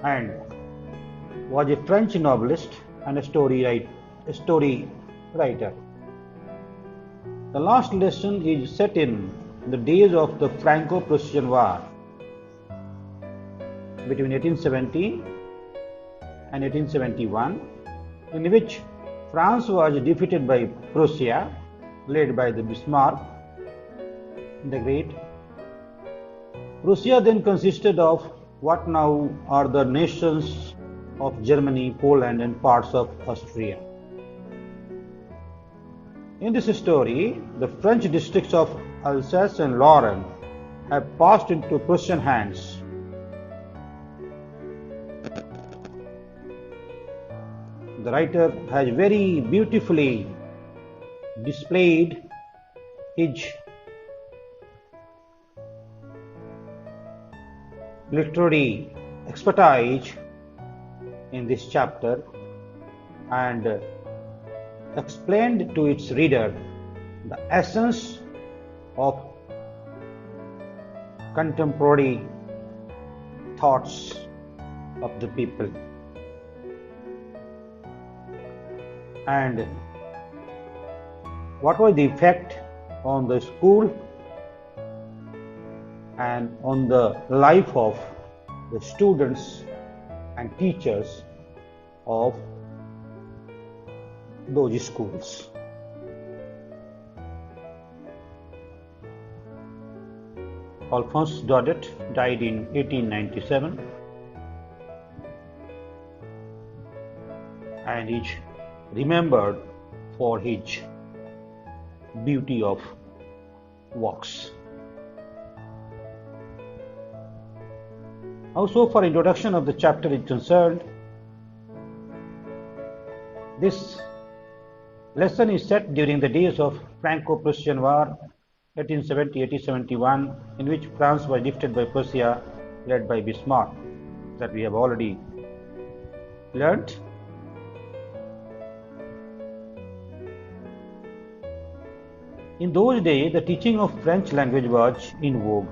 and was a French novelist and a story writer. The last lesson is set in the days of the Franco-Prussian War between 1870 and 1871, in which France was defeated by Prussia, led by the Bismarck the Great. Prussia then consisted of what now are the nations of Germany, Poland, and parts of Austria. In this story, the French districts of Alsace and Lorraine have passed into Prussian hands. The writer has very beautifully displayed his literary expertise in this chapter and explained to its reader the essence of contemporary thoughts of the people and what was the effect on the school and on the life of the students and teachers of those schools. Alphonse Daudet died in 1897 and is remembered for his beauty of works. Also, for introduction of the chapter is concerned, this lesson is set during the days of Franco-Prussian War 1870-1871, in which France was defeated by Prussia, led by Bismarck, that we have already learnt. In those days, the teaching of French language was in vogue.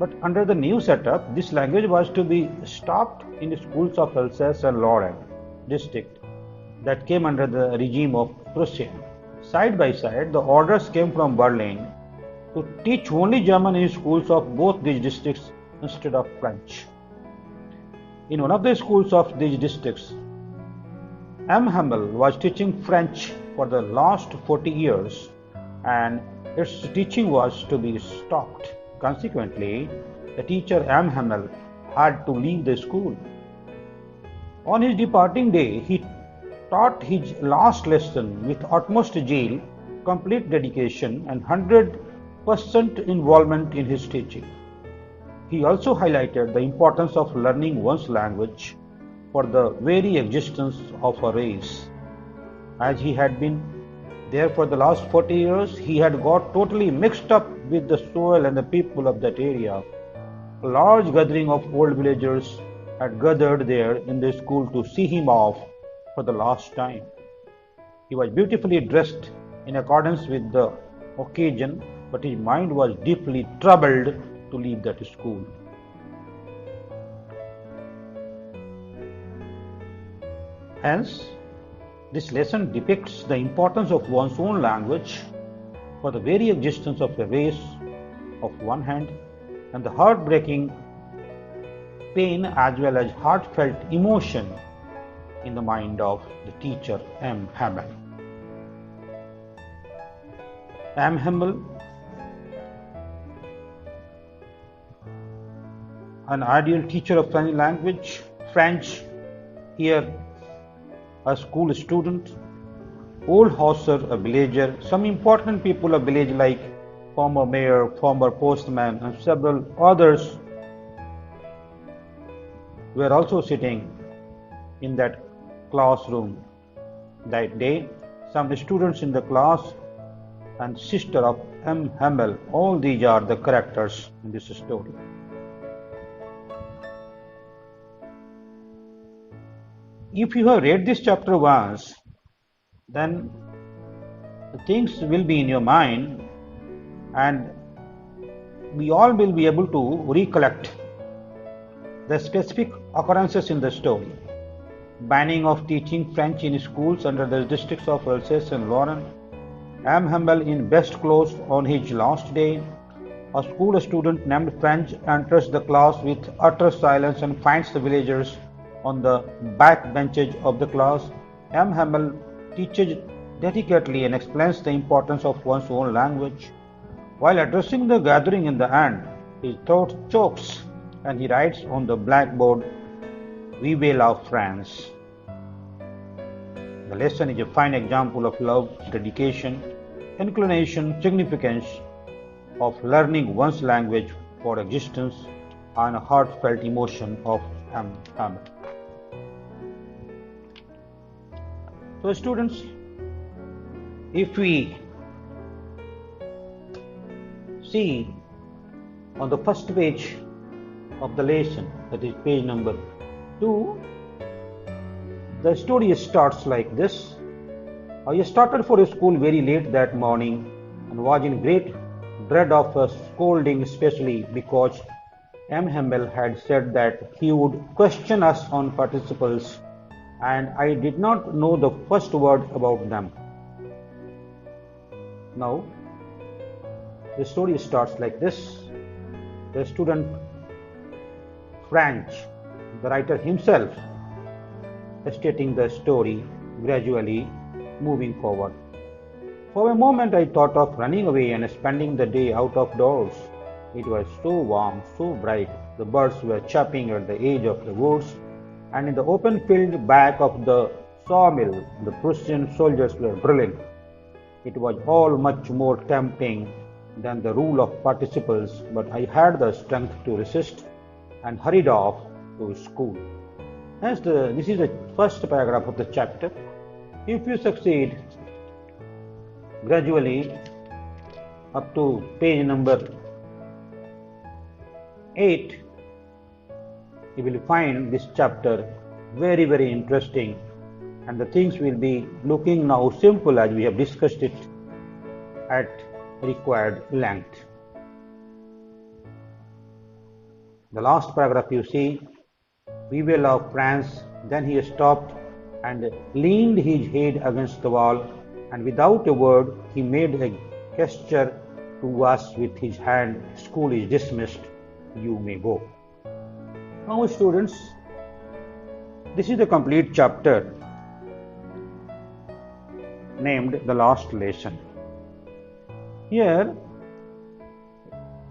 But under the new setup, this language was to be stopped in the schools of Alsace and Lorraine district that came under the regime of Prussia. Side by side, the orders came from Berlin to teach only German in schools of both these districts instead of French. In one of the schools of these districts, Hamel was teaching French for the last 40 years and its teaching was to be stopped. Consequently, the teacher Hamel had to leave the school. On his departing day, he taught his last lesson with utmost zeal, complete dedication, and 100% involvement in his teaching. He also highlighted the importance of learning one's language for the very existence of a race. As he had been there for the last 40 years, he had got totally mixed up with the soil and the people of that area. A large gathering of old villagers had gathered there in the school to see him off for the last time. He was beautifully dressed in accordance with the occasion, but his mind was deeply troubled to leave that school. Hence, this lesson depicts the importance of one's own language for the very existence of a race of one hand and the heartbreaking pain as well as heartfelt emotion in the mind of the teacher Hamel. Hamel, an ideal teacher of French language, French, here a school student, old Hauser, a villager, some important people of village like former mayor, former postman, and several others were also sitting in that classroom that day. Some students in the class and sister of Hamel, all these are the characters in this story. If you have read this chapter once, then the things will be in your mind and we all will be able to recollect The specific occurrences in the story: banning of teaching French in schools under the districts of Alsace and Lorraine, Hamel in best clothes on his last day, a school student named Franz enters the class with utter silence and finds the villagers on the back benches of the class. Hamel teaches delicately and explains the importance of one's own language. While addressing the gathering in the end, his throat chokes and he writes on the blackboard, "Vive la France." The lesson is a fine example of love, dedication, inclination, significance of learning one's language for existence and a heartfelt emotion of Hamel. So students, if we see on the first page of the lesson, that is page number 2, the story starts like this. I started for school very late that morning and was in great dread of a scolding, especially because Hamel had said that he would question us on participles and I did not know the first word about them. Now, the story starts like this. The student Franz, the writer himself, stating the story, gradually moving forward. For a moment I thought of running away and spending the day out of doors. It was so warm, so bright. The birds were chirping at the edge of the woods, and in the open field back of the sawmill, the Prussian soldiers were drilling. It was all much more tempting than the rule of participles, but I had the strength to resist and hurried off to school. Hence, this is the first paragraph of the chapter. If you succeed gradually up to page number 8, you will find this chapter very, very interesting, and the things will be looking now simple as we have discussed it at required length. The last paragraph you see, "Vive la France." Then he stopped and leaned his head against the wall, and without a word he made a gesture to us with his hand. "School is dismissed. You may go." Now students, this is the complete chapter named the last lesson. Here,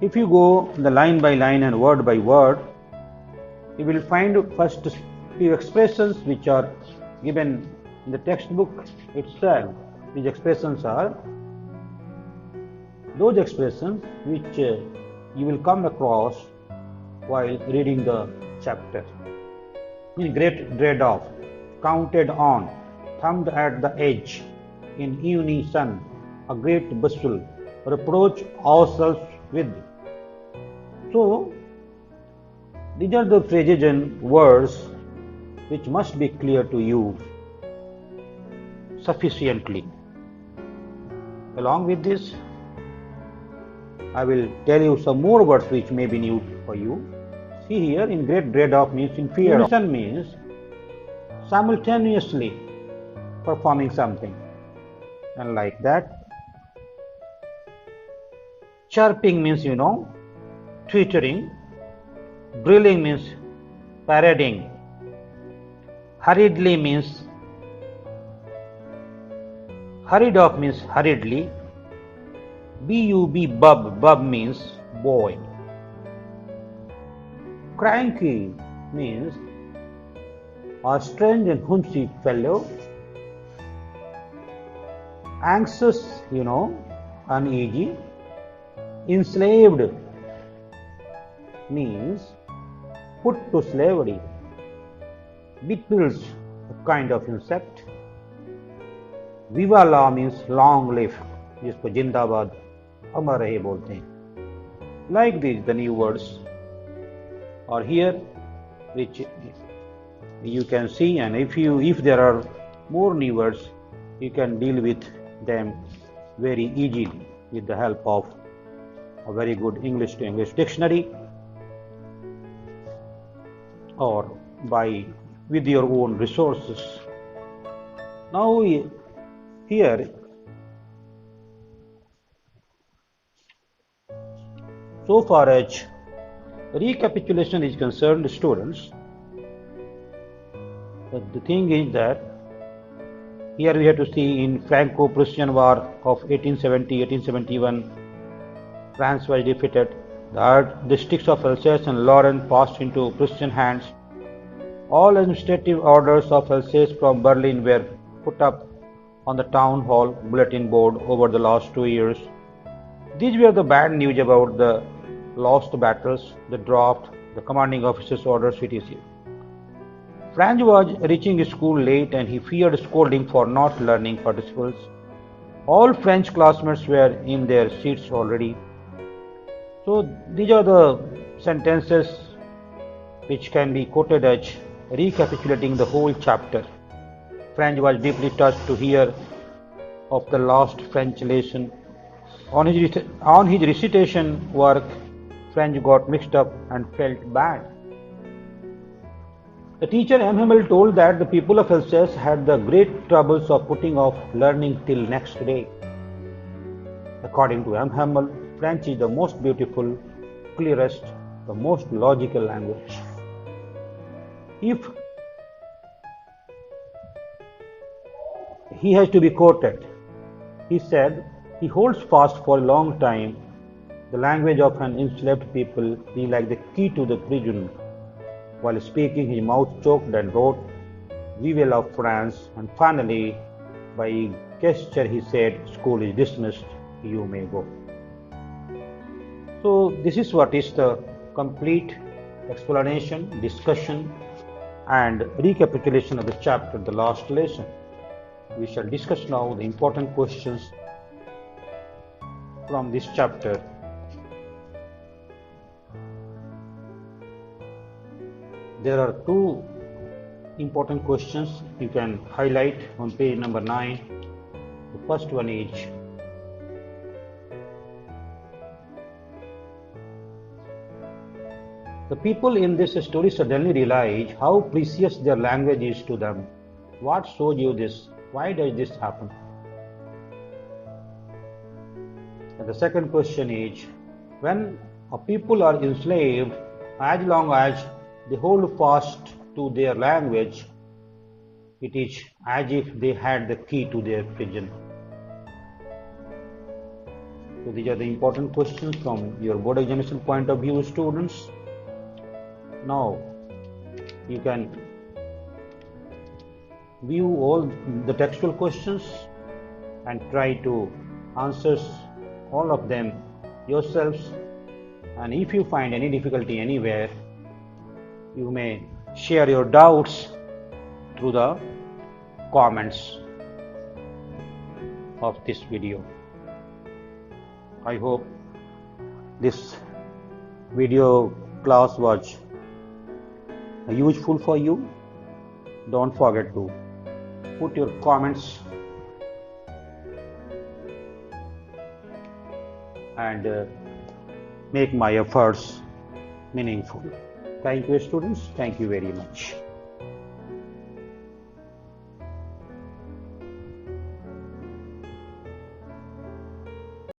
if you go the line by line and word by word, you will find first few expressions which are given in the textbook itself. These expressions are those expressions which you will come across while reading the chapter. In great dread of, counted on, thumbed at the edge, in unison, a great bustle, reproach ourselves with. So, these are the phrases and words which must be clear to you sufficiently. Along with this, I will tell you some more words which may be new for you. See here, in great dread of means in fear. Unison means simultaneously performing something, and like that. Chirping means, twittering. Drilling means parading. Hurriedly means hurried off means hurriedly. B-U-B, bub means boy. Cranky means a strange and whimsy fellow. Anxious, uneasy. Enslaved means put to slavery. Beetles, a kind of insect. Viva la means long live, जिसको जिंदाबाद अमर रहे बोलते हैं. Like these, the new words are here, which you can see, and if there are more new words, you can deal with them very easily with the help of a very good English to English dictionary. or by with your own resources. Now here, so far as recapitulation is concerned, students, the thing is that here we have to see in Franco-Prussian War of 1870-1871, France was defeated. The districts of Alsace and Lorraine passed into Prussian hands. All administrative orders of Alsace from Berlin were put up on the town hall bulletin board over the last 2 years. These were the bad news about the lost battles, the draft, the commanding officer's orders, etc. Franz was reaching school late and he feared scolding for not learning participles. All French classmates were in their seats already. So these are the sentences which can be quoted as recapitulating the whole chapter. Franz was deeply touched to hear of the lost French lesson. On his recitation work, Franz got mixed up and felt bad. The teacher Hamel told that the people of Alsace had the great troubles of putting off learning till next day. According to Hamel, French is the most beautiful, clearest, the most logical language. If he has to be quoted, he said, he holds fast for a long time. The language of an enslaved people is like the key to the prison. While speaking, his mouth choked and wrote, "We love France," and finally, by gesture, he said, "School is dismissed, you may go." So, this is what is the complete explanation, discussion, and recapitulation of the chapter, the last lesson. We shall discuss now the important questions from this chapter. There are two important questions you can highlight on page number 9. The first one is, the people in this story suddenly realize how precious their language is to them. What shows you this? Why does this happen? And the second question is, when a people are enslaved, as long as they hold fast to their language, it is as if they had the key to their prison. So these are the important questions from your board examination point of view, students. Now you can view all the textual questions and try to answer all of them yourselves, and if you find any difficulty anywhere, you may share your doubts through the comments of this video. I hope this video class was useful for you. Don't forget to put your comments and make my efforts meaningful. Thank you, students. Thank you very much.